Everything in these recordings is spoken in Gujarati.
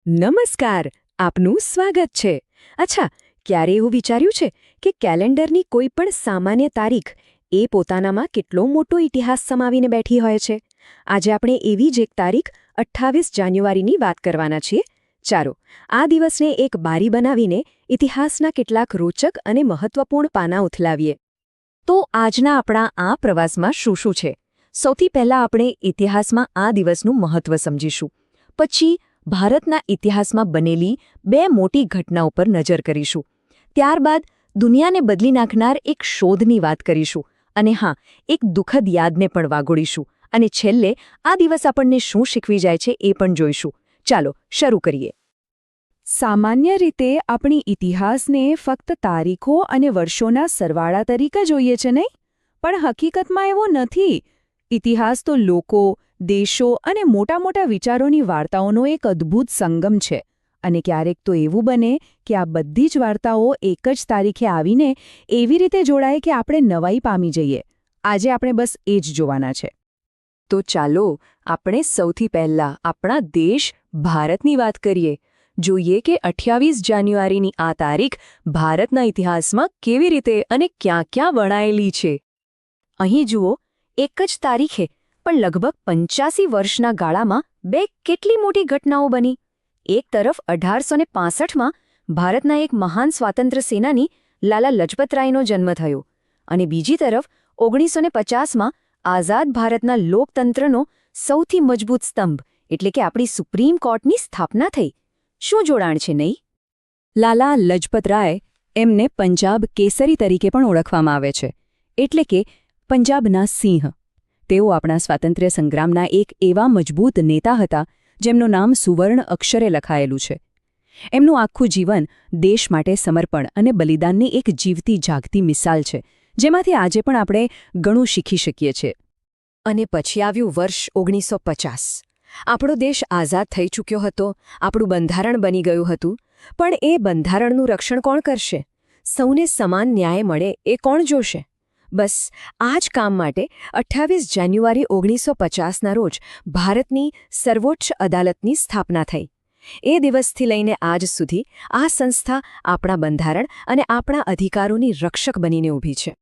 નમસ્કાર, આપનું સ્વાગત છે. અચ્છા, ક્યારે એવું વિચાર્યું છે કે કેલેન્ડરની કોઈ પણ સામાન્ય તારીખ એ પોતાનામાં કેટલો મોટો ઇતિહાસ સમાવીને બેઠી હોય છે? આજે આપણે એવી જ એક તારીખ 28 જાન્યુઆરીની વાત કરવાના છીએ. ચાલો, આ દિવસને એક બારી બનાવીને ઇતિહાસના કેટલાક રોચક અને મહત્વપૂર્ણ પાના ઉથલાવીએ. તો આજના આપણા આ પ્રવાસમાં શું શું છે? સૌથી પહેલાં આપણે ઇતિહાસમાં આ દિવસનું મહત્વ સમજીશું. પછી ભારતના ઇતિહાસમાં બનેલી બે મોટી ઘટનાઓ પર નજર કરીશું. ત્યારબાદ દુનિયાને બદલી નાખનાર એક શોધની વાત કરીશું. અને હા, એક દુઃખદ યાદને પણ વાગોડીશું. અને છેલ્લે આ દિવસ આપણને શું શીખવી જાય છે એ પણ જોઈશું. ચાલો, શરૂ કરીએ. સામાન્ય રીતે આપણી ઇતિહાસને ફક્ત તારીખો અને વર્ષોના સરવાળા તરીકે જોઈએ છે નહીં? પણ હકીકતમાં એવું નથી. ઇતિહાસ તો લોકો, દેશો અને મોટા મોટા વિચારોની વાર્તાઓનો એક અદ્ભુત સંગમ છે. અને ક્યારેક તો એવું બને કે આ બધી જ વાર્તાઓ એક જ તારીખે આવીને એવી રીતે જોડાય કે આપણે નવાઈ પામી જઈએ. આજે આપણે બસ એ જ જોવાના છે. તો ચાલો આપણે સૌથી પહેલાં આપણા દેશ ભારતની વાત કરીએ. જોઈએ કે 28 જાન્યુઆરીની આ તારીખ ભારતના ઇતિહાસમાં કેવી રીતે અને ક્યાં ક્યાં વણાયેલી છે. અહીં જુઓ, એક જ તારીખે પણ લગભગ 85 વર્ષના ગાળામાં બે કેટલી મોટી ઘટનાઓ બની. એક તરફ 1865માં ભારતના એક મહાન સ્વાતંત્ર્ય સેનાની લાલા લજપતરાયનો જન્મ થયો અને બીજી તરફ 1950માં આઝાદ ભારતના લોકતંત્રનો સૌથી મજબૂત સ્તંભ એટલે કે આપણી સુપ્રીમ કોર્ટની સ્થાપના થઈ. શું જોડાણ છે નહીં? લાલા લજપતરાય, એમને પંજાબ કેસરી તરીકે પણ ઓળખવામાં આવે છે, એટલે કે પંજાબના સિંહ. તેઓ આપણા સ્વાતંત્ર્ય સંગ્રામના એક એવા મજબૂત નેતા હતા જેમનું નામ સુવર્ણ અક્ષરે લખાયેલું છે. એમનું આખું જીવન દેશ માટે સમર્પણ અને બલિદાનની એક જીવતી જાગતી મિસાલ છે, જેમાંથી આજે પણ આપણે ઘણું શીખી શકીએ છીએ. અને પછી આવ્યું વર્ષ 1950. આપણો દેશ આઝાદ થઈ ચૂક્યો હતો, આપણું બંધારણ બની ગયું હતું. પણ એ બંધારણનું રક્ષણ કોણ કરશે? સૌને સમાન ન્યાય મળે એ કોણ જોશે? બસ આ જ કામ માટે 28 જાન્યુઆરી 1950ના રોજ ભારતની સર્વોચ્ચ અદાલતની સ્થાપના થઈ. એ દિવસથી લઈને આજ સુધી આ સંસ્થા આપણા બંધારણ અને આપણા અધિકારોની રક્ષક બનીને ઊભી છે.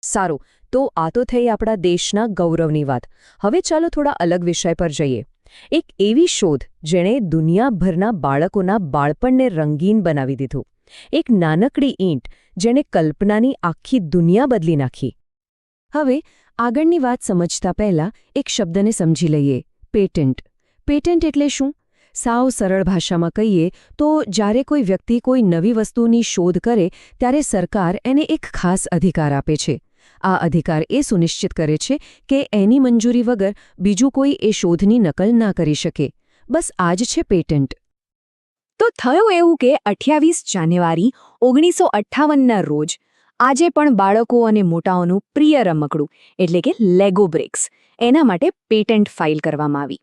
સારું, તો આ તો થઈ આપણા દેશના ગૌરવની વાત. હવે ચાલો થોડા અલગ વિષય પર જઈએ. એક એવી શોધ જેણે દુનિયાભરના બાળકોના બાળપણને રંગીન બનાવી દીધું. એક નાનકડી ઈંટ જેણે કલ્પનાની આખી દુનિયા બદલી નાખી. હવે આગળની વાત સમજતા પહેલાં એક શબ્દને સમજી લઈએ: પેટન્ટ. પેટન્ટ એટલે શું? સાવ સરળ ભાષામાં કહીએ તો જ્યારે કોઈ વ્યક્તિ કોઈ નવી વસ્તુની શોધ કરે ત્યારે સરકાર એને એક ખાસ અધિકાર આપે છે. આ અધિકાર એ સુનિશ્ચિત કરે છે કે એની મંજૂરી વગર બીજું કોઈ એ શોધની નકલ ના કરી શકે. બસ આ જ છે પેટન્ટ. તો થયું એવું કે 28 જાન્યુઆરી 1958ના રોજ આજે પણ બાળકો અને મોટાઓનું પ્રિય રમકડું એટલે કે લેગો બ્રિક્સ, એના માટે પેટન્ટ ફાઇલ કરવામાં આવી.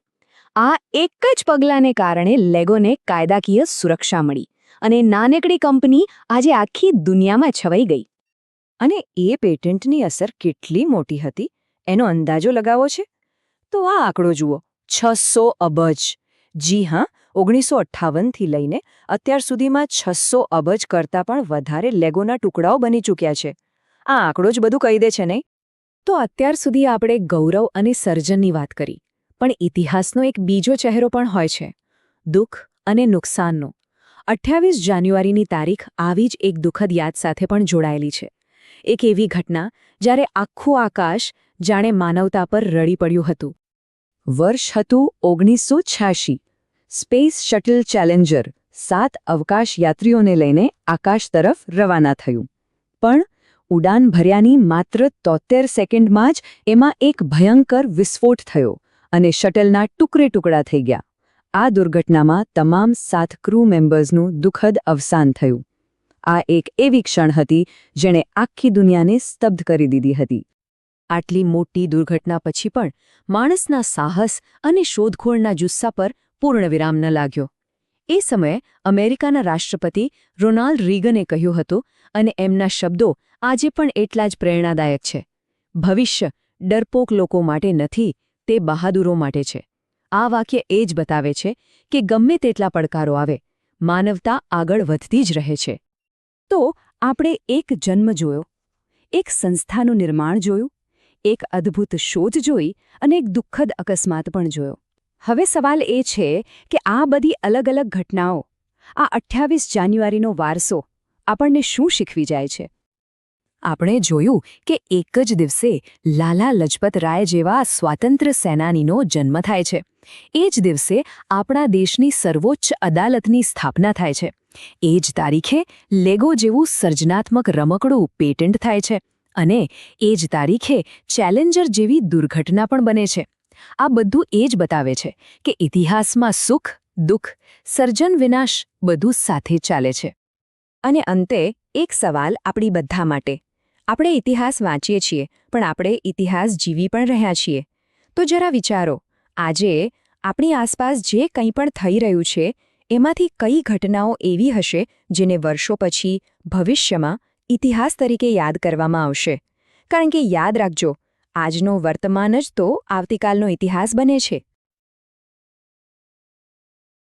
આ એક જ પગલાંને કારણે લેગોને કાયદાકીય સુરક્ષા મળી અને નાનકડી કંપની આજે આખી દુનિયામાં છવાઈ ગઈ. અને એ પેટન્ટની અસર કેટલી મોટી હતી એનો અંદાજો લગાવો છે? તો આ આંકડો જુઓ: 600 અબજ. જી હા, 1958થી લઈને અત્યાર સુધીમાં 600 અબજ કરતાં પણ વધારે લેગોના ટુકડાઓ બની ચૂક્યા છે. આ આંકડો જ બધું કહી દે છે નહીં? તો અત્યાર સુધી આપણે ગૌરવ અને સર્જનની વાત કરી, પણ ઇતિહાસનો એક બીજો ચહેરો પણ હોય છે: દુઃખ અને નુકસાનનો. 28 જાન્યુઆરીની તારીખ આવી જ એક દુઃખદ યાદ સાથે પણ જોડાયેલી છે. એક એવી ઘટના જ્યારે આખું આકાશ જાણે માનવતા પર રડી પડ્યું હતું. વર્ષ હતું 1986. સ્પેસ શટલ ચેલેન્જર 7 અવકાશ યાત્રીઓને લઈને આકાશ તરફ રવાના થયું. પણ ઉડાન ભર્યાની માત્ર 73 સેકન્ડમાં જ એમાં એક ભયંકર વિસ્ફોટ થયો અને શટલના ટુકડે-ટુકડા થઈ ગયા. આ દુર્ઘટનામાં તમામ 7 ક્રૂ મેમ્બર્સનું દુઃખદ અવસાન થયું. આ એક એવી ક્ષણ હતી જેણે આખી દુનિયાને સ્તબ્ધ કરી દીધી હતી. આટલી મોટી દુર્ઘટના પછી પણ માણસના સાહસ અને શોધખોળના જુસ્સા પર પૂર્ણવિરામ ન લાગ્યો. એ સમયે અમેરિકાના રાષ્ટ્રપતિ રોનાલ્ડ રીગને કહ્યું હતું, અને એમના શબ્દો આજે પણ એટલા જ પ્રેરણાદાયક છે: ભવિષ્ય ડરપોક લોકો માટે નથી, તે બહાદુરો માટે છે. આ વાક્ય એ જ બતાવે છે કે ગમે તેટલા પડકારો આવે, માનવતા આગળ વધતી જ રહે છે. તો આપણે એક જન્મ જોયો, એક સંસ્થાનું નિર્માણ જોયું, એક અદ્ભુત શોધ જોઈ અને એક દુઃખદ અકસ્માત પણ જોયો. હવે સવાલ એ છે કે આ બધી અલગ અલગ ઘટનાઓ, આ 28 જાન્યુઆરીનો વારસો આપણને શું શીખવી જાય છે? આપણે જોયું કે એક જ દિવસે લાલા લજપત રાય જેવા સ્વાતંત્ર્ય સેનાનીનો જન્મ થાય છે. એ જ દિવસે આપણા દેશની સર્વોચ્ચ અદાલતની સ્થાપના થાય છે. એ જ તારીખે લેગો જેવું સર્જનાત્મક રમકડું પેટન્ટ થાય છે. અને એ જ તારીખે ચેલેન્જર જેવી દુર્ઘટના પણ બને છે. આ બધું એ જ બતાવે છે કે ઇતિહાસમાં સુખ, દુઃખ, સર્જન, વિનાશ બધું સાથે ચાલે છે. અને અંતે એક સવાલ આપણી બધા માટે. આપણે ઇતિહાસ વાંચીએ છીએ, પણ આપણે ઇતિહાસ જીવી પણ રહ્યા છીએ. તો જરા વિચારો, આજે આપણી આસપાસ જે કંઈ પણ થઈ રહ્યું છે, એમાંથી કઈ ઘટનાઓ એવી હશે જેને વર્ષો પછી, ભવિષ્યમાં ઇતિહાસ તરીકે યાદ કરવામાં આવશે? કારણ કે યાદ રાખજો, આજનો વર્તમાન જ તો આવતીકાલનો ઇતિહાસ બને છે.